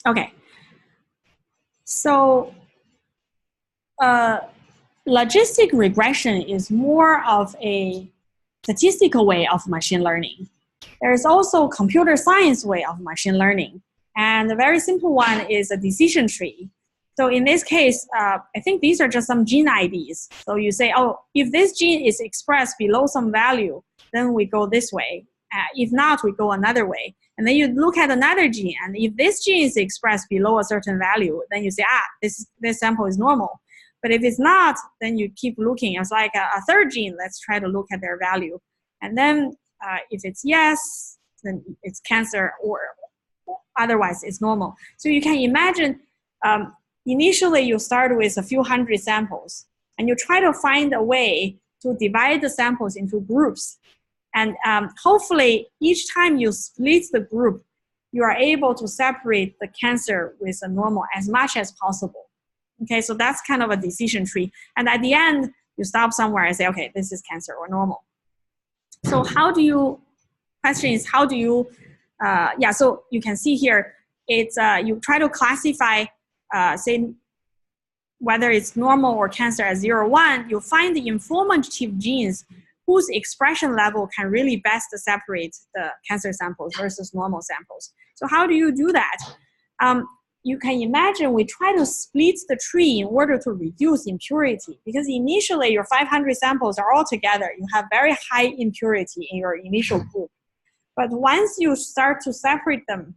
Okay. So logistic regression is more of a statistical way of machine learning. There is also computer science way of machine learning. And the very simple one is a decision tree. So in this case, I think these are just some gene IDs. So you say, oh, if this gene is expressed below some value, then we go this way. If not, we go another way. And then you look at another gene, and if this gene is expressed below a certain value, then you say, this sample is normal. But if it's not, then you keep looking. It's like a third gene. Let's try to look at their value. And then if it's yes, then it's cancer, or otherwise it's normal. So you can imagine initially you start with a few hundred samples, and you try to find a way to divide the samples into groups. And hopefully each time you split the group, you are able to separate the cancer with a normal as much as possible. Okay, so that's kind of a decision tree. And at the end, you stop somewhere and say, okay, this is cancer or normal. So question is, how do you, so you can see here, it's, you try to classify, say, whether it's normal or cancer as 0, 1, you find the informative genes whose expression level can really best separate the cancer samples versus normal samples. So how do you do that? You can imagine we try to split the tree in order to reduce impurity, because initially your 500 samples are all together. You have very high impurity in your initial group. But once you start to separate them,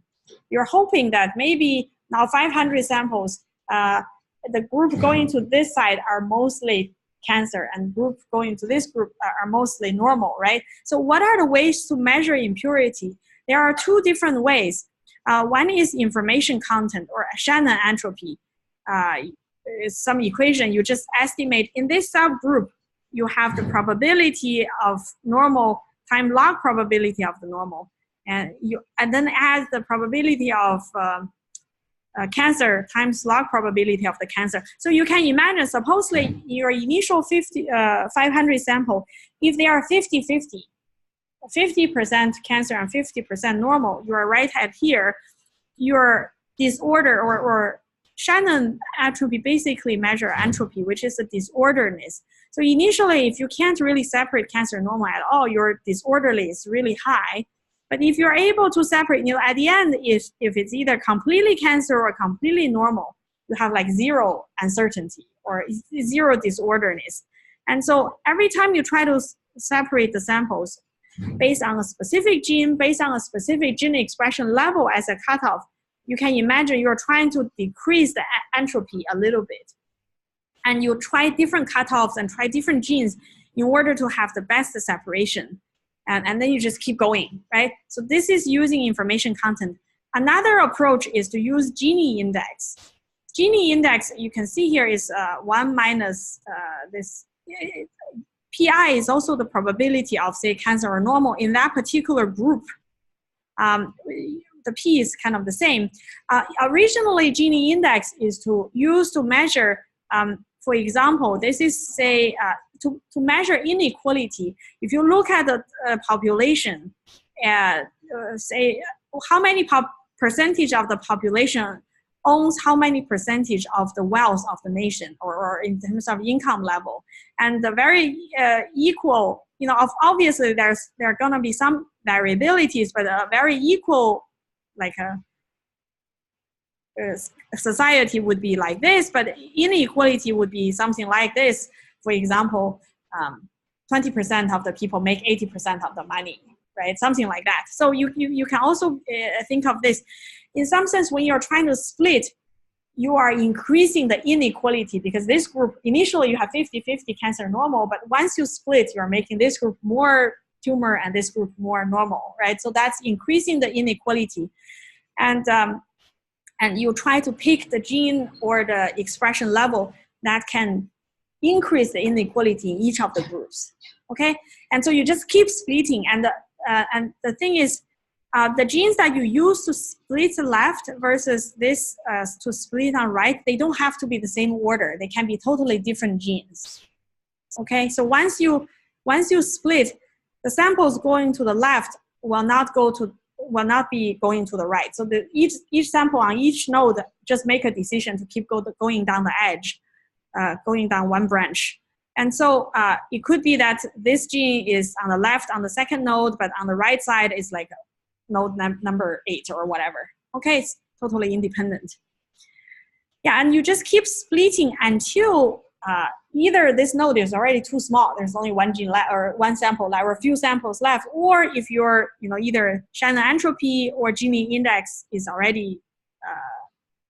you're hoping that maybe now 500 samples, the group going to this side are mostly cancer, and group going to this group are mostly normal, right? So what are the ways to measure impurity? There are two different ways. One is information content, or Shannon entropy. It's some equation you just estimate. In this subgroup, you have the probability of normal time log probability of the normal, and then add the probability of cancer times log probability of the cancer. So you can imagine, supposedly your initial 500 sample, if they are 50-50, 50% cancer and 50% normal, you are right at here, your disorder or Shannon entropy basically measure entropy, which is a disorderness. So initially, if you can't really separate cancer and normal at all, your disorderly is really high. But if you're able to separate, at the end, if it's either completely cancer or completely normal, you have like 0 uncertainty or 0 disorderness. And so every time you try to separate the samples based on a specific gene, based on a specific gene expression level as a cutoff, you can imagine you're trying to decrease the entropy a little bit. And you try different cutoffs and try different genes in order to have the best separation. And then you just keep going, right? So this is using information content. Another approach is to use Gini index. Gini index, you can see here, is 1 minus this. PI is also the probability of, say, cancer or normal in that particular group. The P is kind of the same. Originally, Gini index is to use to measure, for example, this is, say, to measure inequality. If you look at the population, say, how many percentage of the population owns how many percentage of the wealth of the nation, or in terms of income level. And the very equal, obviously there are going to be some variabilities, but a very equal, like a society would be like this, but inequality would be something like this. For example, 20% of the people make 80% of the money, right? Something like that. So you can also think of this. In some sense, when you're trying to split, you are increasing the inequality, because this group, initially you have 50-50 cancer normal, but once you split, you're making this group more tumor and this group more normal, right? So that's increasing the inequality. And you try to pick the gene or the expression level that can increase the inequality in each of the groups, okay? And so you just keep splitting, and the thing is, the genes that you use to split left versus this to split on right, they don't have to be the same order. They can be totally different genes. Okay, so once you split, the samples going to the left will not go to will not be going to the right. So each sample on each node just make a decision to keep going down the edge, going down one branch. And so it could be that this gene is on the left on the second node, but on the right side is like node number 8 or whatever. Okay, it's totally independent. Yeah, and you just keep splitting until either this node is already too small, there's only one gene left or one sample left or a few samples left, or if your either Shannon entropy or Gini index is already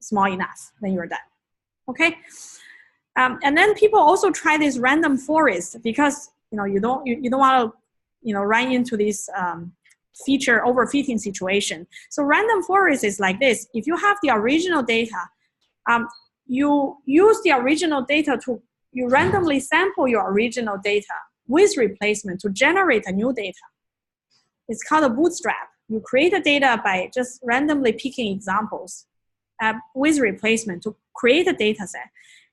small enough, then you're done. Okay, and then people also try this random forest because you don't want to run into this feature overfitting situation. So random forest is like this: if you have the original data, you use the original data you randomly sample your original data with replacement to generate a new data. It's called a bootstrap. You create the data by just randomly picking examples with replacement to create a data set.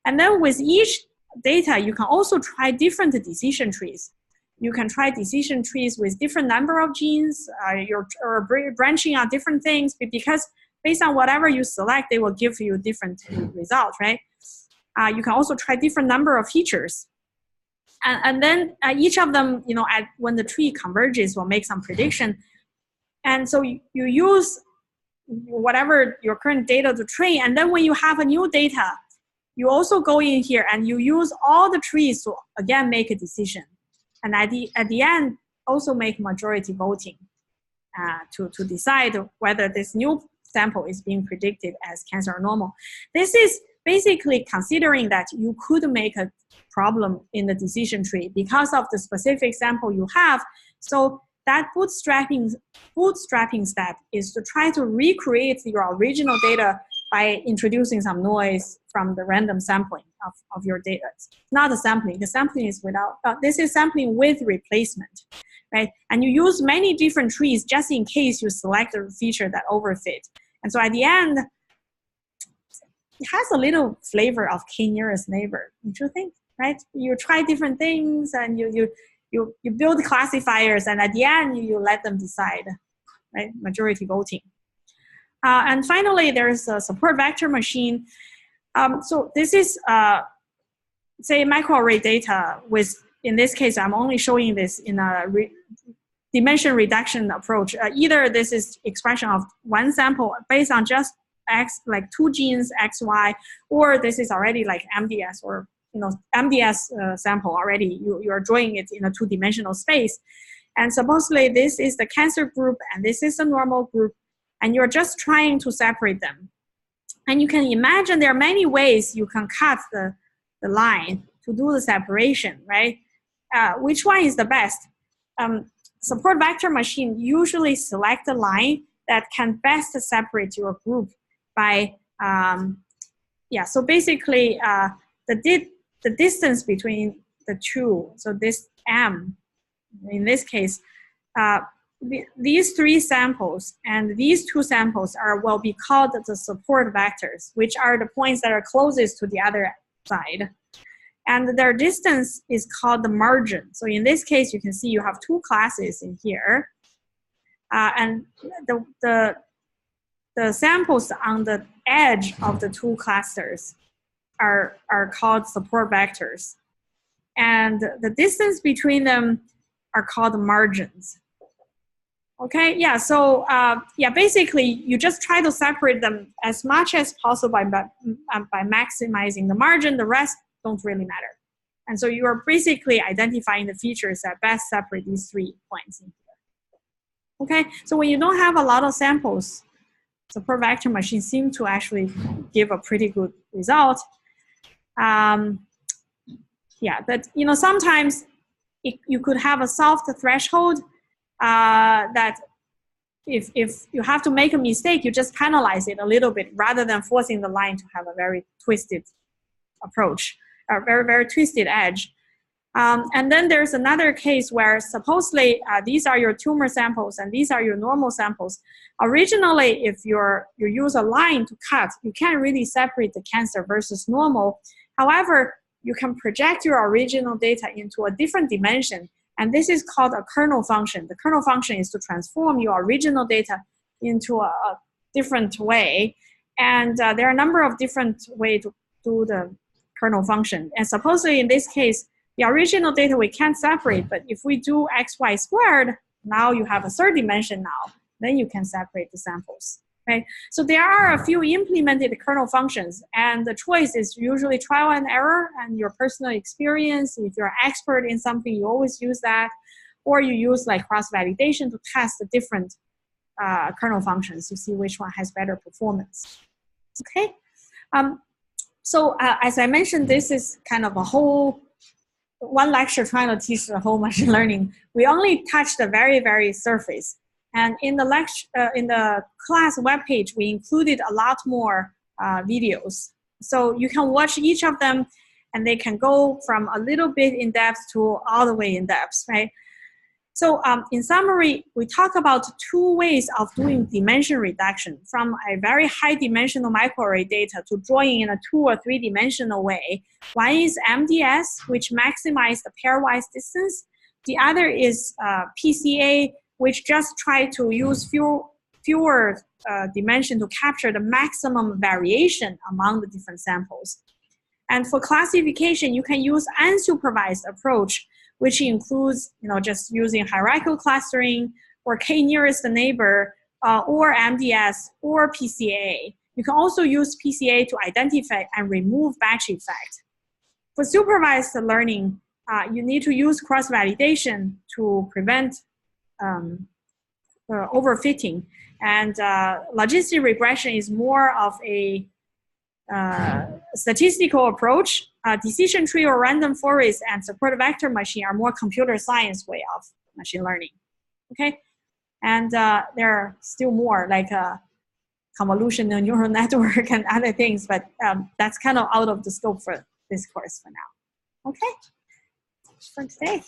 And then with each data, you can also try different decision trees. You can try decision trees with different number of genes, or branching out different things, because based on whatever you select, they will give you different results, right? You can also try different number of features. And then each of them, when the tree converges, will make some prediction. And so you use whatever your current data to train. And then when you have a new data, you also go in here and you use all the trees to, again, make a decision. And at the end, also make majority voting to decide whether this new sample is being predicted as cancer or normal. This is basically considering that you could make a problem in the decision tree because of the specific sample you have. So that bootstrapping step is to try to recreate your original data by introducing some noise from the random sampling of your data. Not the sampling. The sampling is without, this is sampling with replacement, right? And you use many different trees just in case you select a feature that overfit. And so at the end, it has a little flavor of k-nearest neighbor, don't you think, right? You try different things and you build classifiers, and at the end, you let them decide, right? Majority voting. And finally, there's a support vector machine. So this is, say, microarray data with, in this case, I'm only showing this in a dimension reduction approach. Either this is expression of one sample based on just X, like 2 genes, X, Y, or this is already like MDS or MDS sample already. You're drawing it in a 2-dimensional space. And supposedly this is the cancer group and this is the normal group, and you're just trying to separate them. And you can imagine there are many ways you can cut the line to do the separation, right? Which one is the best? Support vector machine usually select the line that can best separate your group by, so basically the distance between the two, so this M, in this case, these 3 samples and these 2 samples will be called the support vectors, which are the points that are closest to the other side. And their distance is called the margin. So in this case, you can see you have 2 classes in here. And the samples on the edge of the 2 clusters are called support vectors. And the distance between them are called margins. Okay, yeah, so basically you just try to separate them as much as possible by maximizing the margin. The rest don't really matter. And so you are basically identifying the features that best separate these 3 points in here. Okay, so when you don't have a lot of samples, support vector machines seem to actually give a pretty good result. But sometimes you could have a soft threshold that if you have to make a mistake, you just penalize it a little bit rather than forcing the line to have a very twisted approach, a very, very twisted edge. And then there's another case where supposedly these are your tumor samples and these are your normal samples. Originally, if you use a line to cut, you can't really separate the cancer versus normal. However, you can project your original data into a different dimension, and this is called a kernel function. The kernel function is to transform your original data into a different way. And there are a number of different ways to do the kernel function. And supposedly in this case, the original data we can't separate, but if we do xy squared, now you have a third dimension now, then you can separate the samples. Okay? So there are a few implemented kernel functions, and the choice is usually trial and error and your personal experience. If you're an expert in something, you always use that, or you use like cross-validation to test the different kernel functions to see which one has better performance. Okay, so as I mentioned, this is kind of a whole one lecture trying to teach the whole machine learning. We only touched the very, very surface. And in the lecture, in the class webpage, we included a lot more videos. So you can watch each of them, and they can go from a little bit in depth to all the way in depth, right? So in summary, we talk about two ways of doing dimension reduction, from a very high dimensional microarray data to drawing in a 2 or 3 dimensional way. One is MDS, which maximizes the pairwise distance. The other is PCA, which just try to use fewer dimension to capture the maximum variation among the different samples. And for classification, you can use unsupervised approach, which includes, just using hierarchical clustering or k nearest neighbor or MDS or PCA. You can also use PCA to identify and remove batch effect. For supervised learning, you need to use cross-validation to prevent overfitting. And logistic regression is more of a statistical approach. Decision tree or random forest and support vector machine are more computer science way of machine learning. Okay, and there are still more like convolutional neural network and other things, but that's kind of out of the scope for this course for now. Okay, for today.